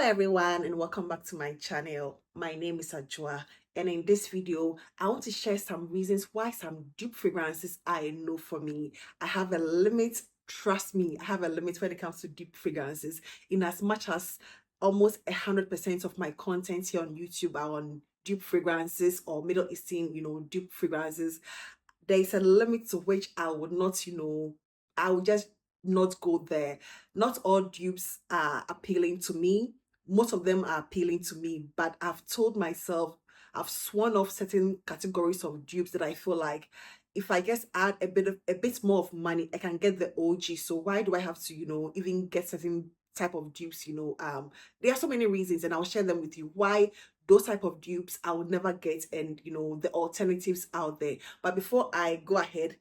everyone, and welcome back to my channel. My name is Ajua, and in this video I want to share some reasons why some dupe fragrances are a no for me. I have a limit. Trust me, I have a limit when it comes to dupe fragrances, in as much as almost 100% of my content here on YouTube are on dupe fragrances or Middle Eastern, dupe fragrances. There is a limit to which I would not, I would just not go there. Not all dupes are appealing to me. Most of them are appealing to me, but I've told myself, I've sworn off certain categories of dupes that I feel like if I just add a bit more of money, I can get the OG. So why do I have to, even get certain type of dupes? There are so many reasons, and I'll share them with you. Why those type of dupes I would never get, and the alternatives out there. But before I go ahead,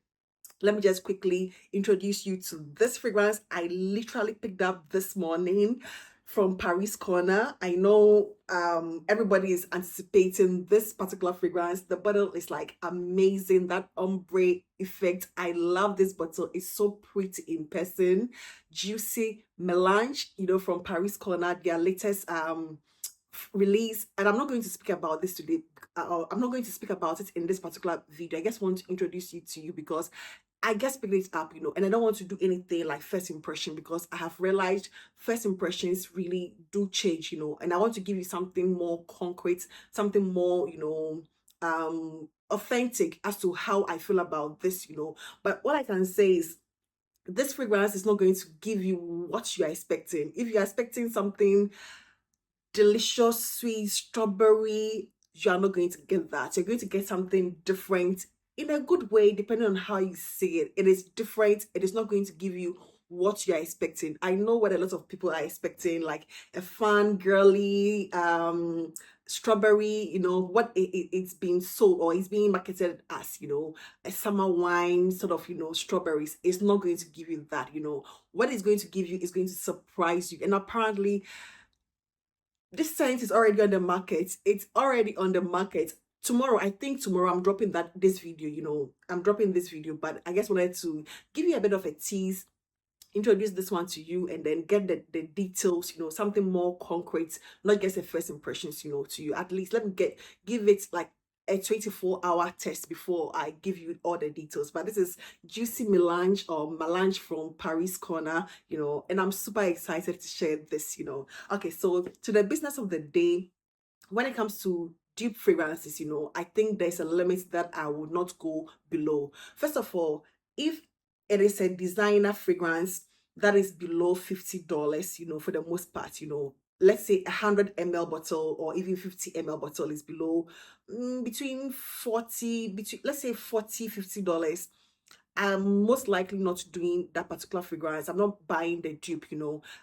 let me just quickly introduce you to this fragrance I literally picked up this morning from Paris Corner. I know everybody is anticipating this particular fragrance. The bottle is like amazing, that ombre effect. I love this bottle. It's so pretty in person. Juicy Melange, from Paris Corner, their latest release. And I'm not going to speak about this today. I'm not going to speak about it in this particular video. I just want to introduce you to you because I guess pick it up, and I don't want to do anything like first impression, because I have realized first impressions really do change, and I want to give you something more concrete, something more, authentic as to how I feel about this, But what I can say is this fragrance is not going to give you what you are expecting. If you're expecting something delicious, sweet, strawberry, you are not going to get that. You're going to get something different in a good way, depending on how you see it. It is different. It is not going to give you what you are expecting. I know what a lot of people are expecting, like a fun, girly, strawberry, what it's being sold or it's being marketed as, a summer wine sort of, strawberries. It's not going to give you that. What it's going to give you is going to surprise you. And apparently this scent is already on the market. It's already on the market. Tomorrow, I think tomorrow I'm dropping this video, I'm dropping this video, but I just wanted to give you a bit of a tease, introduce this one to you, and then get the details, something more concrete, not just a first impressions, to you. At least let me give it like a 24-hour test before I give you all the details. But this is Juicy Melange, or Melange from Paris Corner, and I'm super excited to share this, Okay, so to the business of the day, when it comes to dupe fragrances, I think there's a limit that I would not go below. First of all, if it is a designer fragrance that is below $50, for the most part, let's say 100 ml bottle or even 50 ml bottle is below between 40, let's say 40, $50. I'm most likely not doing that particular fragrance. I'm not buying the dupe,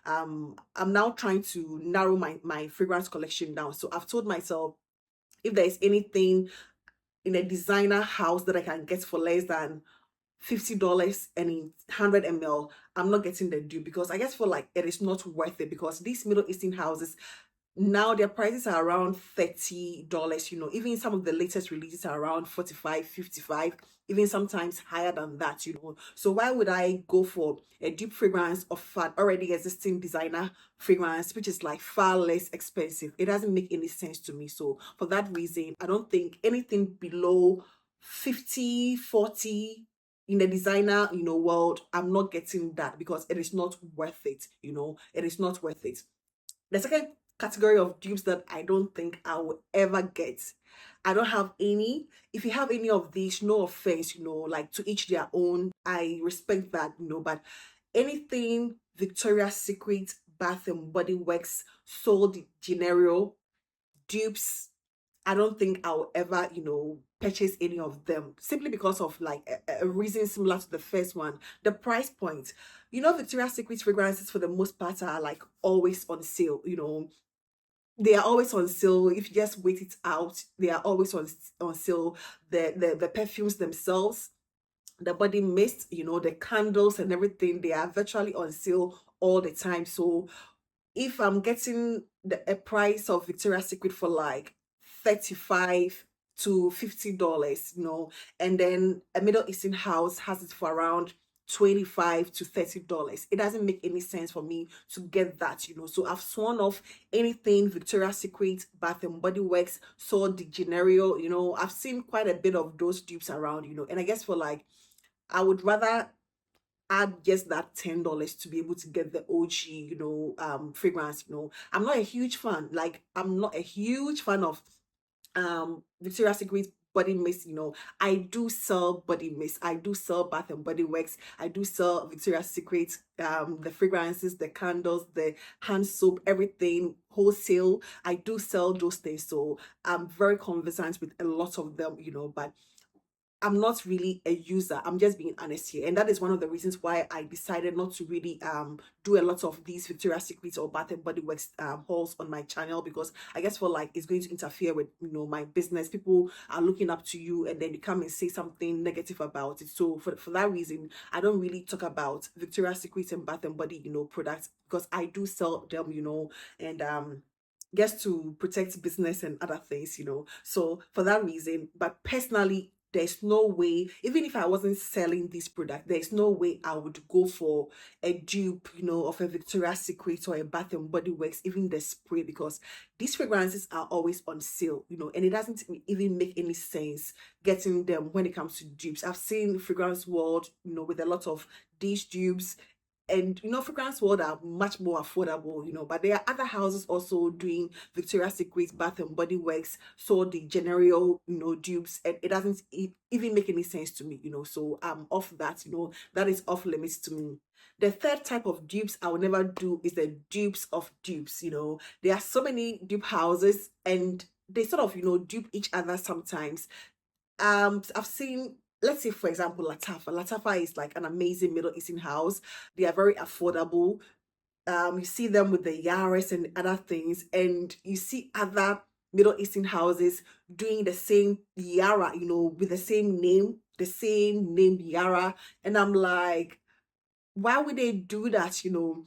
I'm now trying to narrow my fragrance collection down. So I've told myself, if there is anything in a designer house that I can get for less than $50 and in 100 ml, I'm not getting the dupe, because I just feel like it is not worth it, because these Middle Eastern houses now, their prices are around $30, even some of the latest releases are around 45, 55, even sometimes higher than that, So why would I go for a dupe fragrance of an already existing designer fragrance, which is like far less expensive? It doesn't make any sense to me. So for that reason, I don't think anything below 50, 40 in the designer, world, I'm not getting that, because it is not worth it, it is not worth it. The second category of dupes that I don't think I will ever get, I don't have any. If you have any of these, no offense, like to each their own. I respect that, but anything Victoria's Secret, Bath and Body Works, Sol de Janeiro dupes, I don't think I'll ever, purchase any of them, simply because of like a reason similar to the first one, the price point. Victoria's Secret fragrances for the most part are like always on sale, they are always on sale. If you just wait it out, they are always on sale. The perfumes themselves, the body mist, the candles and everything, they are virtually on sale all the time. So if I'm getting a price of Victoria's Secret for like 35 to $50, and then a Middle Eastern house has it for around $25 to $30. It doesn't make any sense for me to get that, you know. So I've sworn off anything Victoria's Secret, Bath and Body Works, Sol de Janeiro, you know. I've seen quite a bit of those dupes around, you know, and I guess for like, I would rather add just that $10 to be able to get the OG, you know, fragrance, you know. I'm not a huge fan, like I'm not a huge fan of Victoria's Secret body mist, you know. I do sell body mist, I do sell Bath and Body Works, I do sell Victoria's Secret, the fragrances, the candles, the hand soap, everything wholesale. I do sell those things, so I'm very conversant with a lot of them, you know. But I'm not really a user. I'm just being honest here. And that is one of the reasons why I decided not to really do a lot of these Victoria's Secret or Bath and Body Works hauls on my channel, because I guess for like it's going to interfere with, you know, my business. People are looking up to you and then you come and say something negative about it. So for that reason, I don't really talk about Victoria's Secret and Bath and Body, you know, products, because I do sell them, you know, and just to protect business and other things, you know. So for that reason, but personally, there's no way, even if I wasn't selling this product, there's no way I would go for a dupe, you know, of a Victoria's Secret or a Bath and Body Works, even the spray, because these fragrances are always on sale, you know, and it doesn't even make any sense getting them when it comes to dupes. I've seen Fragrance World, you know, with a lot of these dupes, and you know, fragrance world are much more affordable, you know. But there are other houses also doing Victoria's Secret, Bath and Body Works, so the general, you know, dupes, and it doesn't even make any sense to me, you know. So I'm off that, you know, that is off limits to me. The third type of dupes I will never do is the dupes of dupes, you know. There are so many dupe houses and they sort of, you know, dupe each other sometimes. I've seen, let's say for example, Latafa is like an amazing Middle Eastern house. They are very affordable. You see them with the Yaris and other things, and you see other Middle Eastern houses doing the same Yara, you know, with the same name Yara. And I'm like, why would they do that, you know?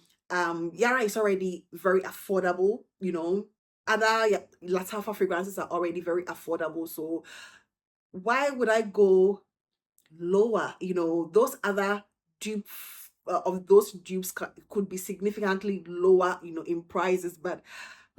Yara is already very affordable, you know. Other Latafa fragrances are already very affordable, so why would I go lower? You know, those other dupe of those dupes could be significantly lower, you know, in prices, but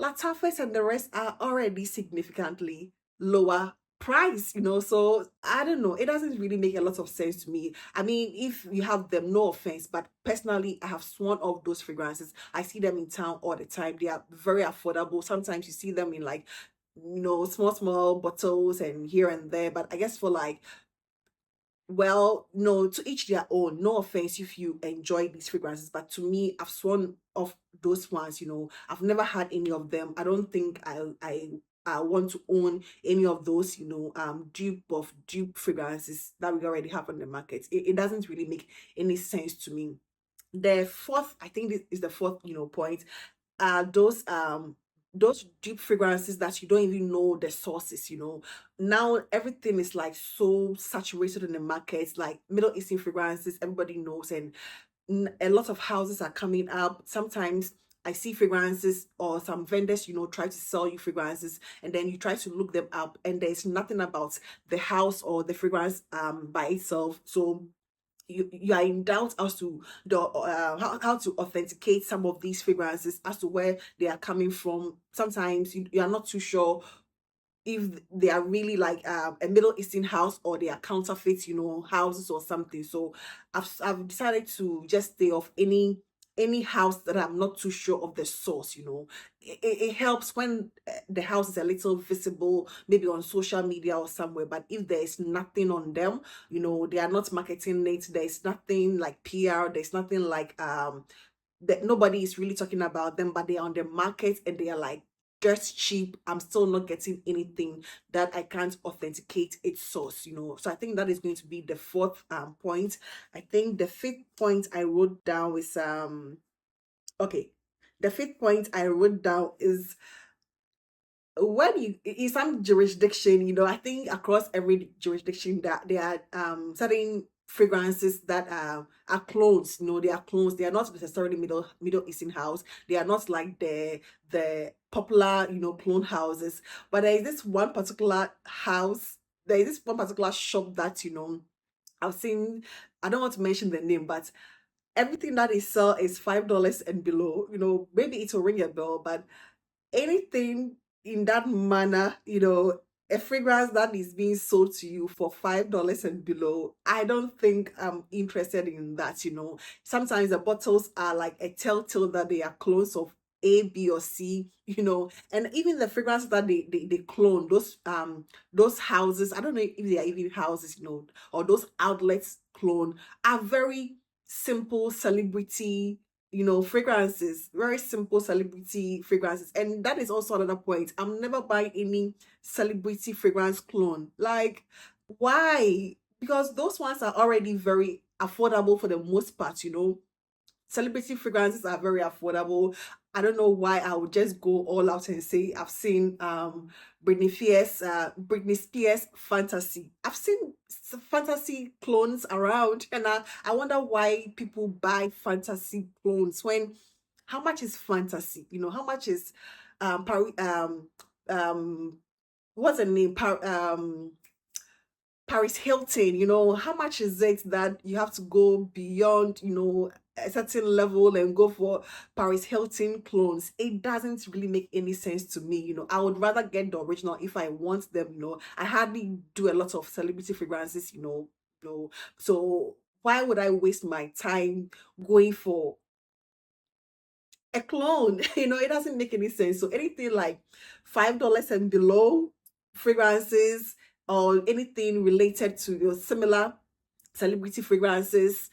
Latafes and the rest are already significantly lower price, you know. So I don't know, it doesn't really make a lot of sense to me. I mean, if you have them, no offense, but personally I have sworn off those fragrances. I see them in town all the time. They are very affordable. Sometimes you see them in like, you know, small bottles and here and there, but I guess for like, well, no, to each their own. No offense if you enjoy these fragrances, but to me, I've sworn off those ones, you know. I've never had any of them. I don't think I want to own any of those, you know, dupe fragrances that we already have on the market. It doesn't really make any sense to me. The fourth, I think this is the fourth, you know, point, those dupe fragrances that you don't even know the sources, you know. Now everything is like so saturated in the market, like Middle Eastern fragrances, everybody knows, and a lot of houses are coming up. Sometimes I see fragrances or some vendors, you know, try to sell you fragrances, and then you try to look them up and there's nothing about the house or the fragrance by itself. So you are in doubt as to the how to authenticate some of these fragrances, as to where they are coming from. Sometimes you are not too sure if they are really like a Middle Eastern house or they are counterfeit, you know, houses or something. So I've decided to just stay off any house that I'm not too sure of the source, you know. It helps when the house is a little visible, maybe on social media or somewhere, but if there's nothing on them, you know, they are not marketing it, there's nothing like PR, there's nothing like that, nobody is really talking about them, but they are on the market and they are like just cheap, I'm still not getting anything that I can't authenticate its source, you know. So I think that is going to be the fourth point. I think the fifth point I wrote down is okay, the fifth point I wrote down is when you in some jurisdiction, you know, I think across every jurisdiction that there are certain fragrances that are clones, you know. They are clones, they are not necessarily Middle Eastern house, they are not like the popular, you know, clone houses. But there is this one particular house, there is this one particular shop that, you know, I've seen, I don't want to mention the name, but everything that they sell is $5 and below. Maybe it will ring a bell, but anything in that manner, a fragrance that is being sold to you for $5 and below, I don't think I'm interested in that. Sometimes the bottles are like a telltale that they are clones of A, B, or C. And even the fragrances that they clone, those houses, I don't know if they are even houses, or those outlets clone, are very simple celebrity fragrances, very simple celebrity fragrances. And that is also another point. I'm never buying any celebrity fragrance clone. Like, why? Because those ones are already very affordable for the most part. Celebrity fragrances are very affordable. I don't know why I would just go all out and say I've seen Britney Spears Fantasy. I've seen fantasy clones around, and I wonder why people buy fantasy clones when, how much is fantasy? How much is um what's the name? Paris Hilton, how much is it that you have to go beyond, a certain level and go for Paris Hilton clones? It doesn't really make any sense to me. I would rather get the original if I want them. I hardly do a lot of celebrity fragrances. So why would I waste my time going for a clone? It doesn't make any sense. So anything like $5 and below fragrances, or anything related to your similar celebrity fragrances,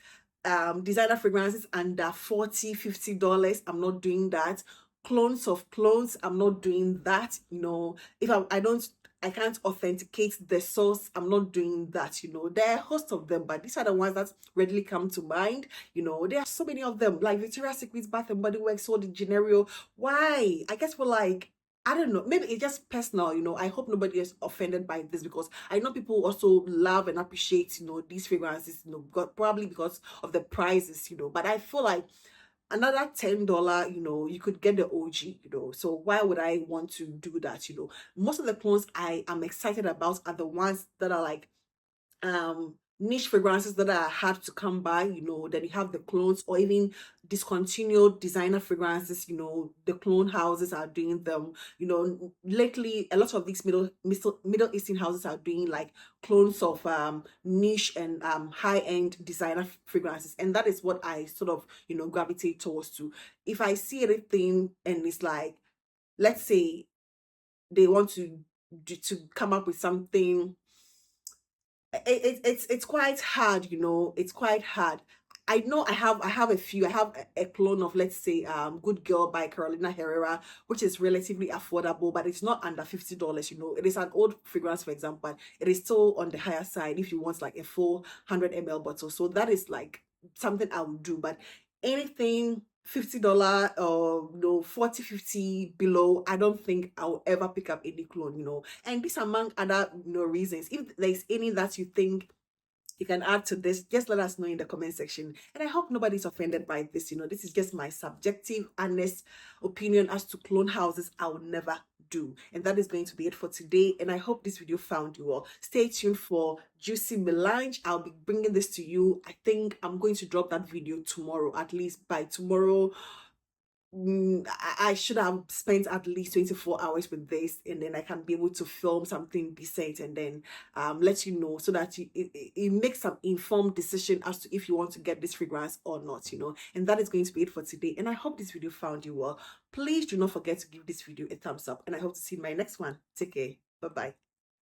designer fragrances under $40-50, I'm not doing that. Clones of clones, I'm not doing that. If I can't authenticate the source, I'm not doing that. There are a host of them, but these are the ones that readily come to mind. There are so many of them, like Victoria's Secret's Bath and Body Works, so the Generio. Why? I guess we're like, I don't know. Maybe it's just personal. I hope nobody is offended by this, because I know people also love and appreciate, these fragrances, probably because of the prices. But I feel like another $10, you could get the OG. So why would I want to do that? Most of the clones I am excited about are the ones that are like niche fragrances that are hard to come by. Then you have the clones, or even discontinued designer fragrances. The clone houses are doing them. Lately a lot of these Middle Eastern houses are doing like clones of niche and high-end designer fragrances, and that is what I sort of gravitate towards to. If I see anything and it's like, let's say they want to come up with something, it's quite hard. It's quite hard. I know I have a few. I have a clone of, let's say, Good Girl by Carolina Herrera, which is relatively affordable, but it's not under $50. It is an old fragrance, for example, but it is still on the higher side if you want like a full 100 ml bottle. So that is like something I would do. But anything $50 or 40-50 below, I don't think I'll ever pick up any clone. And this among other reasons. If there's any that you think you can add to this, just let us know in the comment section. And I hope nobody's offended by this. This is just my subjective, honest opinion as to clone houses I would never do. And that is going to be it for today. And I hope this video found you well. Stay tuned for Juicy Melange. I'll be bringing this to you. I think I'm going to drop that video tomorrow, at least by tomorrow. I should have spent at least 24 hours with this, and then I can be able to film something decent and then let you know, so that it makes some informed decision as to if you want to get this fragrance or not. And that is going to be it for today. And I hope this video found you well. Please do not forget to give this video a thumbs up, and I hope to see you in my next one. Take care. Bye bye.